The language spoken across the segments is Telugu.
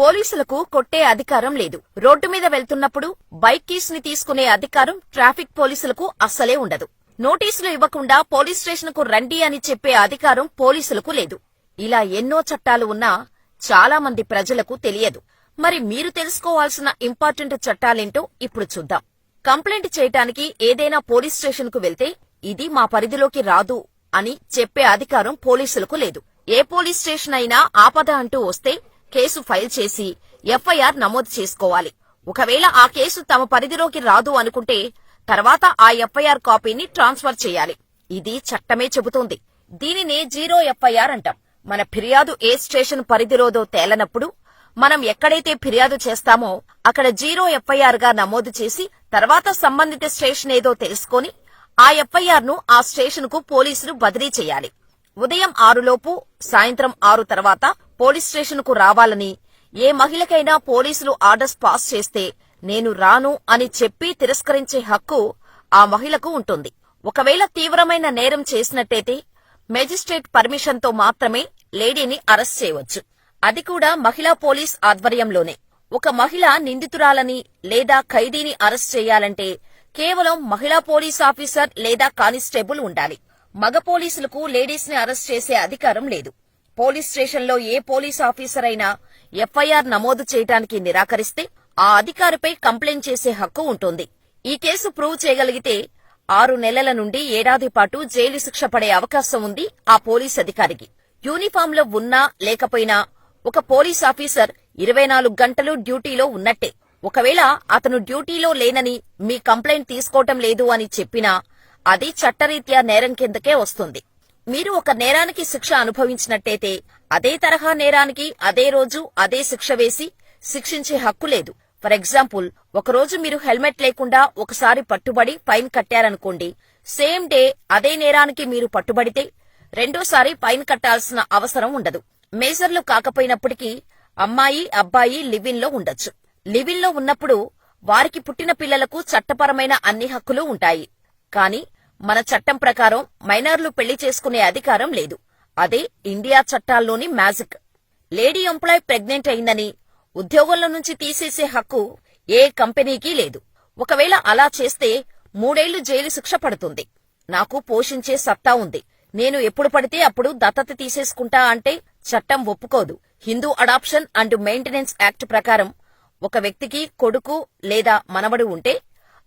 పోలీసులకు కొట్టే అధికారం లేదు. రోడ్డు మీద వెళ్తున్నప్పుడు బైక్ కీస్ ని తీసుకునే అధికారం ట్రాఫిక్ పోలీసులకు అస్సలే ఉండదు. నోటీసులు ఇవ్వకుండా పోలీస్ స్టేషన్ కు రండి అని చెప్పే అధికారం పోలీసులకు లేదు. ఇలా ఎన్నో చట్టాలు ఉన్నా చాలా మంది ప్రజలకు తెలియదు. మరి మీరు తెలుసుకోవాల్సిన ఇంపార్టెంట్ చట్టాలేంటో ఇప్పుడు చూద్దాం. కంప్లైంట్ చేయటానికి ఏదైనా పోలీస్ స్టేషన్ కు వెళ్తే ఇది మా పరిధిలోకి రాదు అని చెప్పే అధికారం పోలీసులకు లేదు. ఏ పోలీస్ స్టేషన్ అయినా ఆపద అంటూ వస్తే కేసు ఫైల్ చేసి ఎఫ్ఐఆర్ నమోదు చేసుకోవాలి. ఒకవేళ ఆ కేసు తమ పరిధిలోకి రాదు అనుకుంటే తర్వాత ఆ ఎఫ్ఐఆర్ కాపీని ట్రాన్స్ఫర్ చేయాలి. ఇది చట్టమే చెబుతోంది. దీనినే జీరో ఎఫ్ఐఆర్ అంటాం. మన ఫిర్యాదు ఏ స్టేషన్ పరిధిలోదో తేలనప్పుడు మనం ఎక్కడైతే ఫిర్యాదు చేస్తామో అక్కడ జీరో ఎఫ్ఐఆర్ గా నమోదు చేసి తర్వాత సంబంధిత స్టేషన్ ఏదో తెలుసుకొని ఆ ఎఫ్ఐఆర్ ను ఆ స్టేషన్ కు పోలీసులు బదిలీ చేయాలి. ఉదయం 6 లోపు సాయంత్రం 6 తర్వాత పోలీస్ స్టేషన్ కు రావాలని ఏ మహిళకైనా పోలీసులు ఆర్డర్స్ పాస్ చేస్తే నేను రాను అని చెప్పి తిరస్కరించే హక్కు ఆ మహిళకు ఉంటుంది. ఒకవేళ తీవ్రమైన నేరం చేసినట్టయితే మెజిస్ట్రేట్ పర్మిషన్ తో మాత్రమే లేడీని అరెస్ట్ చేయవచ్చు. అది కూడా మహిళా పోలీస్ ఆధ్వర్యంలోనే. ఒక మహిళ నిందితురాలని లేదా ఖైదీని అరెస్ట్ చేయాలంటే కేవలం మహిళా పోలీస్ ఆఫీసర్ లేదా కానిస్టేబుల్ ఉండాలి. మగ పోలీసులకు లేడీస్ ని అరెస్ట్ చేసే అధికారం లేదు. పోలీస్ స్టేషన్లో ఏ పోలీస్ ఆఫీసర్ అయినా ఎఫ్ఐఆర్ నమోదు చేయడానికి నిరాకరిస్తే ఆ అధికారిపై కంప్లైంట్ చేసే హక్కు ఉంటుంది. ఈ కేసు ప్రూవ్ చేయగలిగితే 6 నెలల నుండి ఏడాది పాటు జైలు శిక్ష పడే అవకాశం ఉంది ఆ పోలీస్ అధికారికి. యూనిఫామ్ లో ఉన్నా లేకపోయినా ఒక పోలీస్ ఆఫీసర్ 24 గంటలు డ్యూటీలో ఉన్నట్టే. ఒకవేళ అతను డ్యూటీలో లేనని మీ కంప్లైంట్ తీసుకోవటం లేదు అని చెప్పినా అది చట్టరీత్యా నేరం కిందకే వస్తుంది. మీరు ఒక నేరానికి శిక్ష అనుభవించినట్టయితే అదే తరహా నేరానికి అదే రోజు అదే శిక్ష వేసి శిక్షించే హక్కు లేదు. ఫర్ ఎగ్జాంపుల్, ఒకరోజు మీరు హెల్మెట్ లేకుండా ఒకసారి పట్టుబడి ఫైన్ కట్టారనుకోండి. సేమ్ డే అదే నేరానికి మీరు పట్టుబడితే రెండోసారి ఫైన్ కట్టాల్సిన అవసరం ఉండదు. మేజర్లు కాకపోయినప్పటికీ అమ్మాయి అబ్బాయి లివిన్ లో ఉండొచ్చు. లివిన్ లో ఉన్నప్పుడు వారికి పుట్టిన పిల్లలకు చట్టపరమైన అన్ని హక్కులు ఉంటాయి. కానీ మన చట్టం ప్రకారం మైనర్లు పెళ్లి చేసుకునే అధికారం లేదు. అదే ఇండియా చట్టాల్లోని మ్యాజిక్. లేడీ ఎంప్లాయ్ ప్రెగ్నెంట్ అయిందని ఉద్యోగంలో నుంచి తీసేసే హక్కు ఏ కంపెనీకి లేదు. ఒకవేళ అలా చేస్తే 3 ఏళ్లు జైలు శిక్ష పడుతుంది. నాకు పోషించే సత్తా ఉంది, నేను ఎప్పుడు పడితే అప్పుడు దత్తత తీసేసుకుంటా అంటే చట్టం ఒప్పుకోదు. Hindu adoption and maintenance act ప్రకారం ఒక వ్యక్తికి కొడుకు లేదా మనవడు ఉంటే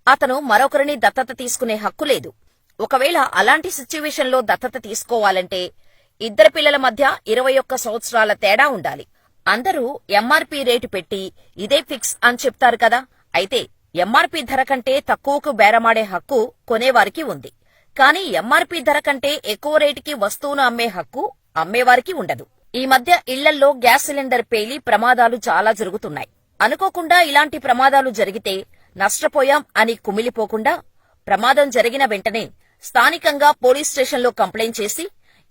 అతను మరొకరిని దత్తత తీసుకునే హక్కు లేదు. ఒకవేళ అలాంటి సిచ్యువేషన్లో దత్తత తీసుకోవాలంటే ఇద్దరు పిల్లల మధ్య 21 సంవత్సరాల తేడా ఉండాలి. అందరూ ఎంఆర్పీ రేటు పెట్టి ఇదే ఫిక్స్ అని చెప్తారు కదా. అయితే ఎంఆర్పీ ధర కంటే తక్కువకు బేరమాడే హక్కు కొనేవారికి ఉంది. కానీ ఎంఆర్పీ ధర కంటే ఎక్కువ రేటుకి వస్తువును అమ్మే హక్కు అమ్మేవారికి ఉండదు. ఈ మధ్య ఇళ్లల్లో గ్యాస్ సిలిండర్ పేలి ప్రమాదాలు చాలా జరుగుతున్నాయి. అనుకోకుండా ఇలాంటి ప్రమాదాలు జరిగితే నష్టపోయాం అని కుమిలిపోకుండా ప్రమాదం జరిగిన వెంటనే స్థానికంగా పోలీస్ స్టేషన్లో కంప్లైంట్ చేసి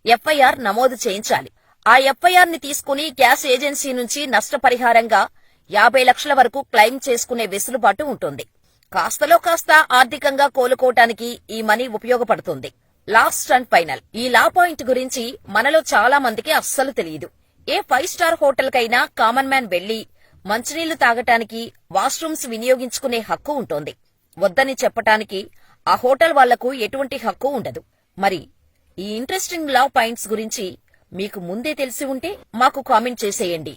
ఎఫ్ఐఆర్ నమోదు చేయించాలి. ఆ ఎఫ్ఐఆర్ ని తీసుకుని గ్యాస్ ఏజెన్సీ నుంచి నష్టపరిహారంగా 50 లక్షల వరకు క్లెయిమ్ చేసుకునే వెసులుబాటు ఉంటుంది. కాస్తలో కాస్త ఆర్థికంగా కోలుకోవటానికి ఈ మనీ ఉపయోగపడుతుంది. లాస్ట్ అండ్ ఫైనల్, ఈ లా పాయింట్ గురించి మనలో చాలా మందికి అస్సలు తెలియదు. ఏ 5 స్టార్ హోటల్ కైనా కామన్ మ్యాన్ వెళ్లి మంచినీళ్లు తాగటానికి వాష్రూమ్స్ వినియోగించుకునే హక్కు ఉంటుంది. వద్దని చెప్పటానికి ఆ హోటల్ వాళ్లకు ఎటువంటి హక్కు ఉండదు. మరి ఈ ఇంట్రెస్టింగ్ లా పాయింట్స్ గురించి మీకు ముందే తెలిసి ఉంటే మాకు కామెంట్ చేసేయండి.